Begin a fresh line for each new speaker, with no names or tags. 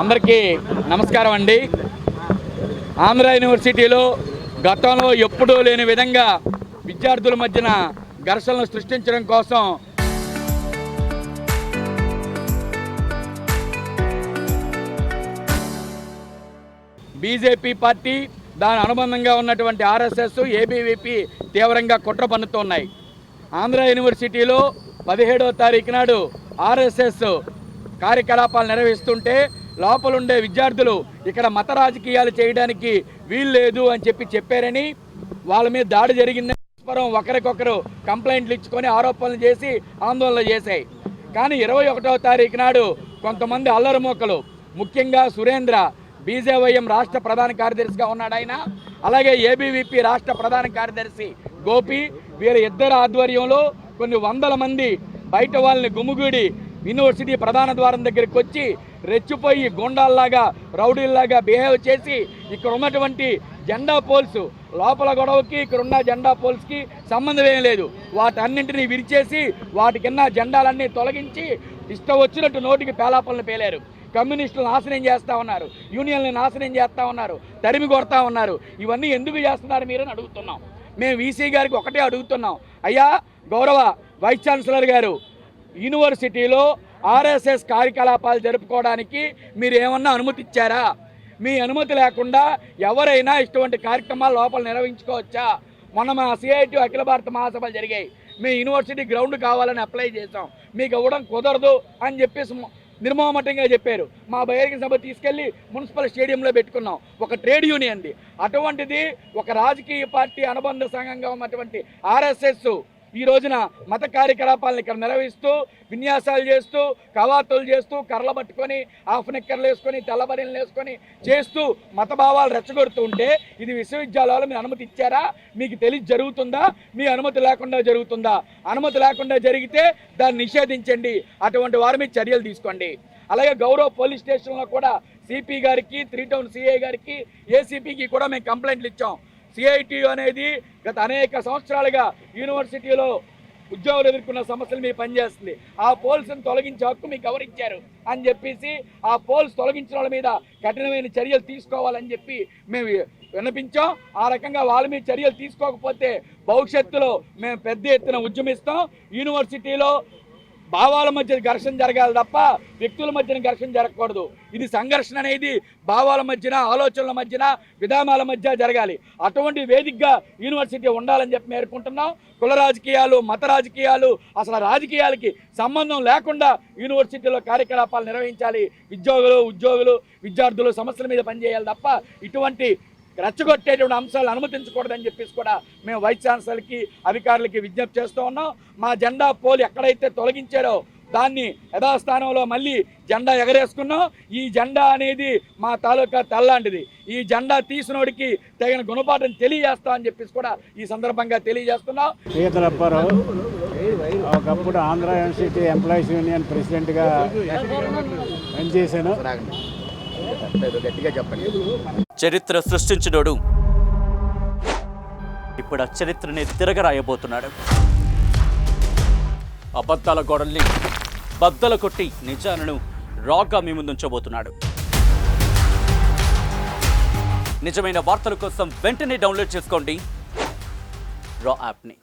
అందరికీ నమస్కారం అండి. ఆంధ్ర యూనివర్సిటీలో గతంలో ఎప్పుడూ లేని విధంగా విద్యార్థుల మధ్యన ఘర్షణలు సృష్టించడం కోసం బీజేపీ పార్టీ, దాని అనుబంధంగా ఉన్నటువంటి ఆర్ఎస్ఎస్, ఏబీవీపీ తీవ్రంగా కుట్ర పన్నుతున్నాయి. ఆంధ్ర యూనివర్సిటీలో 17వ తారీఖు నాడు ఆర్ఎస్ఎస్ కార్యకలాపాలు నిర్వహిస్తుంటే లోపలుండే విద్యార్థులు ఇక్కడ మత రాజకీయాలు చేయడానికి వీలు లేదు అని చెప్పారని, వాళ్ళ మీద దాడి జరిగిందని ఒకరికొకరు కంప్లైంట్లు ఇచ్చుకొని ఆరోపణలు చేసి ఆందోళన చేశాయి. కానీ 21వ తారీఖు నాడు కొంతమంది అల్లరిమోకలు, ముఖ్యంగా సురేంద్ర బీజేవైఎం రాష్ట్ర ప్రధాన కార్యదర్శిగా ఉన్నాడు ఆయన, అలాగే ఏబీవీపీ రాష్ట్ర ప్రధాన కార్యదర్శి గోపి, వీరి ఇద్దరు ఆధ్వర్యంలో కొన్ని వందల మంది బయట వాళ్ళని గుమ్ముగూడి యూనివర్సిటీ ప్రధాన ద్వారం దగ్గరికి వచ్చి రెచ్చిపోయి గుండాల్లాగా, రౌడీల్లాగా బిహేవ్ చేసి ఇక్కడ ఉన్నటువంటి జెండా పోల్స్ లోపల గొడవకి ఇక్కడున్న జెండా పోల్స్కి సంబంధం ఏం లేదు, వాటన్నింటినీ విరిచేసి వాటి కింద జెండాలన్నీ తొలగించి ఇష్టం వచ్చినట్టు నోటికి పేలాపలను పేలారు. కమ్యూనిస్టులు నాశనం చేస్తూ ఉన్నారు, యూనియన్లు నాశనం చేస్తూ ఉన్నారు, తరిమి కొడతా ఉన్నారు. ఇవన్నీ ఎందుకు చేస్తున్నారు మీరని అడుగుతున్నాం. మేము వీసీ గారికి ఒకటే అడుగుతున్నాం, అయ్యా గౌరవ వైస్ ఛాన్సలర్ గారు, యూనివర్సిటీలో ఆర్ఎస్ఎస్ కార్యకలాపాలు జరుపుకోవడానికి మీరు ఏమన్నా అనుమతి ఇచ్చారా? మీ అనుమతి లేకుండా ఎవరైనా ఇటువంటి కార్యక్రమాలు లోపల నిర్వహించుకోవచ్చా? మొన్న మా సిఐటి అఖిల భారత మహాసభలు జరిగాయి, మీ యూనివర్సిటీ గ్రౌండ్ కావాలని అప్లై చేసాం, మీకు ఇవ్వడం కుదరదు అని చెప్పేసి నిర్మోహమాటంగా చెప్పారు. మా బహిరంగ సభ తీసుకెళ్లి మున్సిపల్ స్టేడియంలో పెట్టుకున్నాం, ఒక ట్రేడ్ యూనియన్ది. అటువంటిది ఒక రాజకీయ పార్టీ అనుబంధ సంఘంగా ఉన్నటువంటి ఆర్ఎస్ఎస్ ఈ రోజున మత కార్యకలాపాలను ఇక్కడ నిర్వహిస్తూ, విన్యాసాలు చేస్తూ, కవాతులు చేస్తూ, కర్రలు పట్టుకొని, హాఫ్ నెక్కర్లు వేసుకొని, తెల్లబరిలు వేసుకొని చేస్తూ మత భావాలు రెచ్చగొడుతూ ఉంటే ఇది విశ్వవిద్యాలయాలు మీరు అనుమతి ఇచ్చారా? మీకు తెలిసి జరుగుతుందా? మీ అనుమతి లేకుండా జరుగుతుందా? అనుమతి లేకుండా జరిగితే దాన్ని నిషేధించండి, అటువంటి వారి మీద చర్యలు తీసుకోండి. అలాగే గౌరవ పోలీస్ స్టేషన్లో కూడా సిపి గారికి, 3 టౌన్ సిఐ గారికి, ఏసీపీకి కూడా మేము కంప్లైంట్లు ఇచ్చాం. సిఐటి అనేది గత అనేక సంవత్సరాలుగా యూనివర్సిటీలో ఉద్యోగులు ఎదుర్కొన్న సమస్యలు మీకు పనిచేస్తుంది. ఆ పోల్స్ని తొలగించే హక్కు మీకు ఎవరిచ్చారు అని చెప్పేసి ఆ పోల్స్ తొలగించిన వాళ్ళ మీద కఠినమైన చర్యలు తీసుకోవాలని చెప్పి మేము విన్నపించాం. ఆ రకంగా వాళ్ళ మీద చర్యలు తీసుకోకపోతే భవిష్యత్తులో మేము పెద్ద ఎత్తున ఉద్యమిస్తాం. యూనివర్సిటీలో భావాల మధ్య ఘర్షణ జరగాలి తప్ప వ్యక్తుల మధ్యన ఘర్షణ జరగకూడదు. ఇది సంఘర్షణ అనేది భావాల మధ్యన, ఆలోచనల మధ్యన, విధానాల మధ్య జరగాలి. అటువంటి వేదికగా యూనివర్సిటీ ఉండాలని చెప్పి మేర్కొంటున్నాం. కుల రాజకీయాలు, మత రాజకీయాలు, అసలు రాజకీయాలకి సంబంధం లేకుండా యూనివర్సిటీలో కార్యకలాపాలు నిర్వహించాలి. ఉద్యోగులు, విద్యార్థులు సమస్యల మీద పనిచేయాలి తప్ప ఇటువంటి రెచ్చగొట్టేటువంటి అంశాలు అనుమతించకూడదని చెప్పేసి కూడా మేము వైస్ ఛాన్సలర్కి, అధికారులకి విజ్ఞప్తి చేస్తూ ఉన్నాం. మా జెండా పోల్ ఎక్కడైతే తొలగించారో దాన్ని యథాస్థానంలో మళ్ళీ జెండా ఎగరేసుకున్నాం. ఈ జెండా అనేది మా తాలూకా తెల్లాంటిది. ఈ జెండా తీసినోడికి తగిన గుణపాఠం తెలియజేస్తామని చెప్పేసి కూడా ఈ సందర్భంగా తెలియజేస్తున్నాం.
ఒకప్పుడు ఆంధ్ర యూనివర్సిటీ ఎంప్లాయీస్ యూనియన్ ప్రెసిడెంట్గా పనిచేశాను.
చరిత్ర సృష్టించినోడు ఇప్పుడు ఆ చరిత్రని తిరగరాయబోతున్నాడు. అబద్ధాల గోడల్ని బద్దలు కొట్టి నిజాలను రాగా మీ ముందుంచబోతున్నాడు. నిజమైన వార్తల కోసం వెంటనే డౌన్లోడ్ చేసుకోండి రా యాప్ని.